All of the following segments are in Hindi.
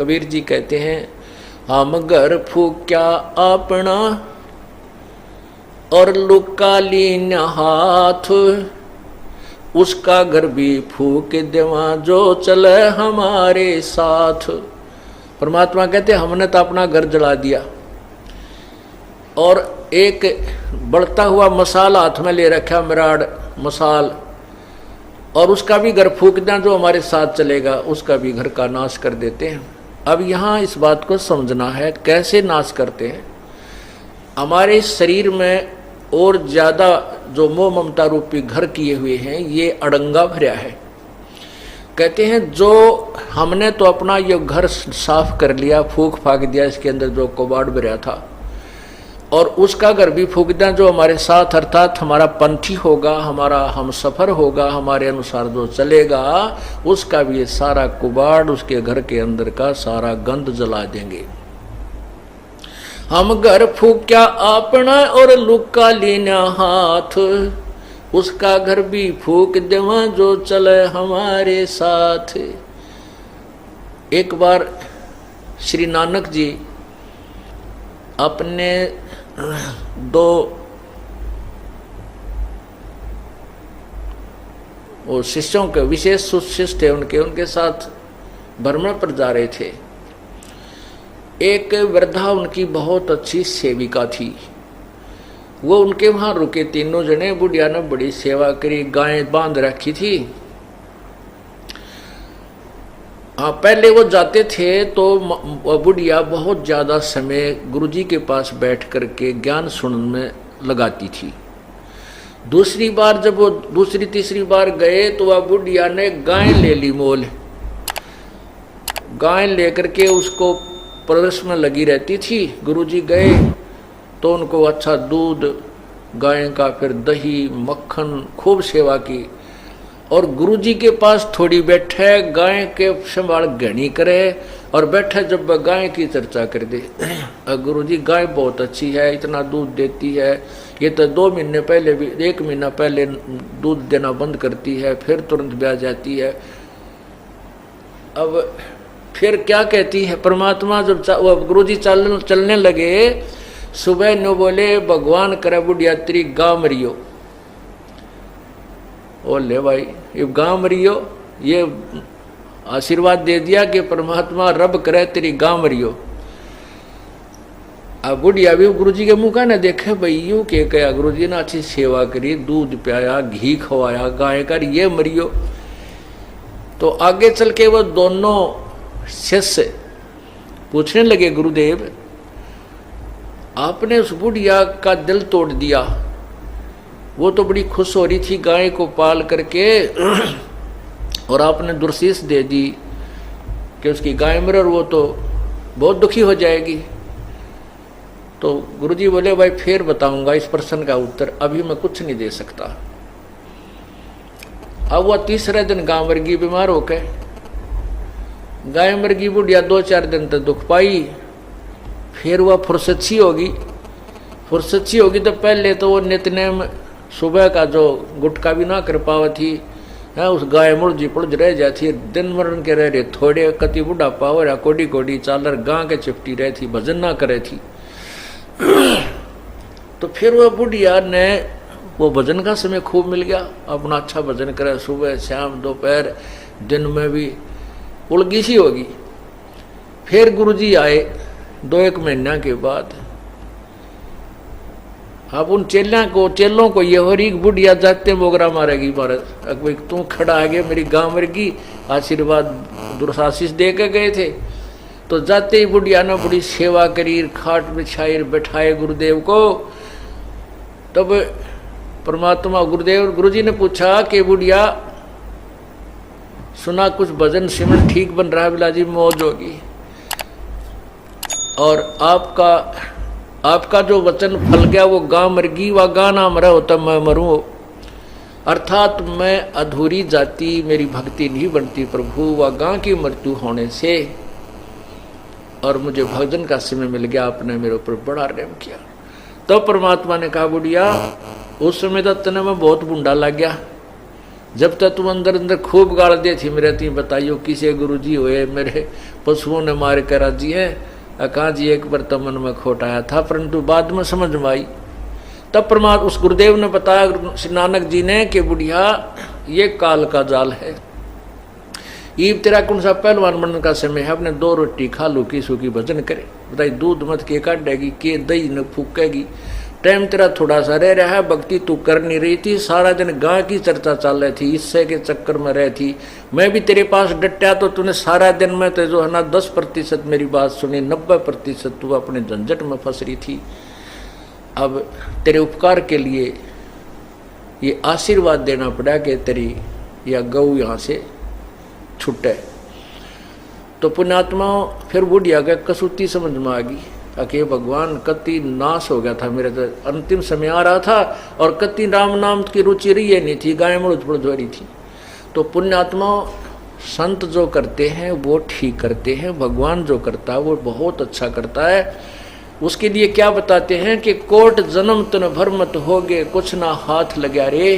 कबीर जी कहते हैं, हम घर फूक्या अपना और लुका लीन हाथ, उसका घर भी फूक देवा जो चले हमारे साथ। परमात्मा कहते हमने तो अपना घर जला दिया और एक बढ़ता हुआ मसाल हाथ में ले रखा, मिराड मसाल, और उसका भी घर फूक दें जो हमारे साथ चलेगा, उसका भी घर का नाश कर देते हैं। अब यहाँ इस बात को समझना है कैसे नाश करते हैं। हमारे शरीर में और ज़्यादा जो मोह ममता रूपी घर किए हुए हैं ये अड़ंगा भरा है। कहते हैं जो हमने तो अपना ये घर साफ कर लिया, फूक फाक दिया, इसके अंदर जो कबाड़ भरा था, और उसका घर भी फूक दें जो हमारे साथ, अर्थात हमारा पंथी होगा, हमारा हम सफ़र होगा, हमारे अनुसार जो चलेगा, उसका भी ये सारा कुबाड़, उसके घर के अंदर का सारा गंद जला देंगे। हम घर फूक्या अपना और लुका लेना हाथ, उसका घर भी फूक देवा जो चले हमारे साथ। एक बार श्री नानक जी अपने दो वो शिष्यों के, विशेष शिष्य थे उनके साथ भ्रमण पर जा रहे थे। एक वृद्धा उनकी बहुत अच्छी सेविका थी, वो उनके वहाँ रुके, तीनों जने। बुढ़िया ने बड़ी सेवा करी, गायें बांध रखी थी। हाँ, पहले वो जाते थे तो बुढ़िया बहुत ज़्यादा समय गुरुजी के पास बैठ करके ज्ञान सुनने में लगाती थी। दूसरी बार जब वो दूसरी तीसरी बार गए तो वह बुढ़िया ने गाय ले ली मोल। गाय लेकर के उसको परवरिश में लगी रहती थी। गुरुजी गए तो उनको अच्छा दूध गाय का, फिर दही मक्खन, खूब सेवा की। और गुरुजी के पास थोड़ी बैठे, गाय के संभाल घनी करे और बैठे जब गाय की चर्चा कर दे। गुरुजी गाय बहुत अच्छी है, इतना दूध देती है, ये तो 2 महीने पहले भी, 1 महीना पहले दूध देना बंद करती है, फिर तुरंत ब्याह जाती है। अब फिर क्या कहती है परमात्मा, जब गुरुजी चलने लगे, सुबह न बोले भगवान करे बुढ़िया तेरी गाँव मरियो। ओ ले भाई, ये गाँव मरियो, ये आशीर्वाद दे दिया कि परमात्मा रब करे तेरी गाँव मरियो। अब बुढ़िया भी गुरुजी के मुँह का न देखे, भाई यूँ के कहा, गुरुजी ने अच्छी सेवा करी, दूध पियाया, घी खवाया, गाय कर, ये मरियो। तो आगे चल के वो दोनों शिष्य पूछने लगे, गुरुदेव आपने उस बुढ़िया का दिल तोड़ दिया, वो तो बड़ी खुश हो रही थी गाय को पाल करके, और आपने दुर्शीष दे दी कि उसकी गाय मरे और वो तो बहुत दुखी हो जाएगी। तो गुरुजी बोले, भाई फिर बताऊंगा इस प्रश्न का उत्तर, अभी मैं कुछ नहीं दे सकता। अब वह तीसरे दिन गाय मरगी, बीमार होकर गाय मरगी। बुढ़िया 2-4 दिन तक दुख पाई, फिर वह फुर्सत होगी तो पहले तो वो नित्यनेम सुबह का जो गुटका भी ना कर पावा थी है, उस गाय मुर्जी पुलझ रह जाती, दिन मरण के रह रहे, थोड़े कति बुढ़ा पावर या कोडी कोडी चालर गां के चिपटी रही थी, भजन ना करे थी। तो फिर वह बुढ़िया ने वो भजन का समय खूब मिल गया, अपना अच्छा भजन करे, सुबह शाम दोपहर दिन में भी उलगी सी होगी। फिर गुरुजी आए 2-1 महीना के बाद। अब उन चेलों को ये हो रही बुढ़िया जाते मोगरा मारेगी महाराज, तू खड़ा आ गया, मेरी गाँव मरगी, आशीर्वाद दुर्शाशीष दे के गए थे। तो जाते ही बुढ़िया ने बड़ी सेवा करी, खाट बिछाई, बैठाए गुरुदेव को। तब परमात्मा गुरुजी ने पूछा कि बुढ़िया सुना कुछ भजन सिमरन ठीक बन रहा है, बिलाजी मौज होगी, और आपका जो वचन फल गया वो गाँ मरगी, व गाँ ना मरा होता मैं मरूं। अर्थात मैं अधूरी जाति, मेरी भक्ति नहीं बनती प्रभु, व गाँ की मृत्यु होने से, और मुझे भजन का समय मिल गया, आपने मेरे ऊपर बड़ा प्रेम किया। तो परमात्मा ने कहा, बुढ़िया उस समय तो तने में बहुत बुंडा लग गया, जब तक तुम अंदर अंदर खूब गाल दे थी मेरे ती बताइयो किसे गुरु जी हुए मेरे पशुओं ने मार कर राजी है अका जी एक बार तो मन में खोट आया था परंतु बाद में समझ में आई। तब परमात्मा उस गुरुदेव ने बताया श्री नानक जी ने कि बुढ़िया ये काल का जाल है, ईब तेरा कौन सा पहलवान बनने का समय है, अपने 2 रोटी खा लो की सूखी भजन करे, बताई दूध मत के काटेगी के दही न फूकेगी, टाइम तेरा थोड़ा सा रह रहा है, भक्ति तू कर नहीं रही थी, सारा दिन गाय की चर्चा चल रही थी, इससे के चक्कर में रह थी, मैं भी तेरे पास डटा तो तूने सारा दिन में तो जो है ना 10% मेरी बात सुनी, 90% तू अपने झंझट में फंस रही थी। अब तेरे उपकार के लिए ये आशीर्वाद देना पड़ा कि तेरी या गऊ यहाँ से छूटे। तो पुण्यात्मा फिर बुढ़िया का कसूती समझ में आ गई कि भगवान कति नाश हो गया था, मेरे तो अंतिम समय आ रहा था और कति राम नाम की रुचि रही नहीं थी, गाय मुड़ रही थी। तो पुण्यात्मा संत जो करते हैं वो ठीक करते हैं, भगवान जो करता है वो बहुत अच्छा करता है। उसके लिए क्या बताते हैं कि कोट जन्म तन भर मत होगे कुछ ना हाथ लगा रे,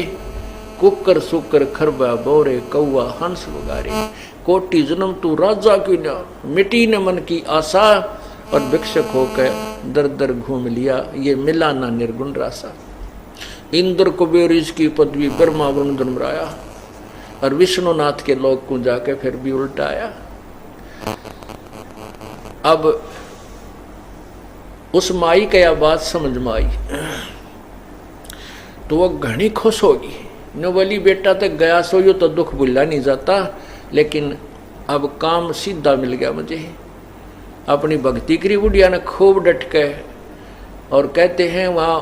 कुकर सुकर खरबा बोरे कौआ हंस वगारे, कोटि जन्म तू राजा की न मिटी न मन की आशा, और भिक्षक होकर दर दर घूम लिया ये मिला ना निर्गुण रासा। इंद्र कुबेर इसकी पदवी ब्रह्मा वरुण धर्मराया, और विष्णुनाथ के लोक को जाके फिर भी उल्टा आया। अब उस माई का यह बात समझ में आई तो वह घनी खुश होगी, न बोली बेटा तक गया सो यो तो दुख भुला नहीं जाता, लेकिन अब काम सीधा मिल गया मुझे। अपनी भक्ति करी बुढ़िया ने खूब डट के, और कहते हैं वहाँ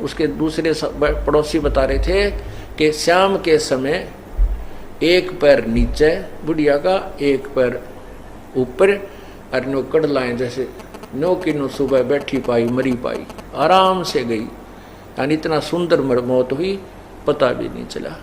उसके दूसरे पड़ोसी बता रहे थे कि शाम के समय एक पैर नीचे बुढ़िया का, एक पैर ऊपर, और नो कड़लाएं जैसे नो की नो सुबह बैठी पाई मरी पाई, आराम से गई, यानी इतना सुंदर मौत हुई पता भी नहीं चला।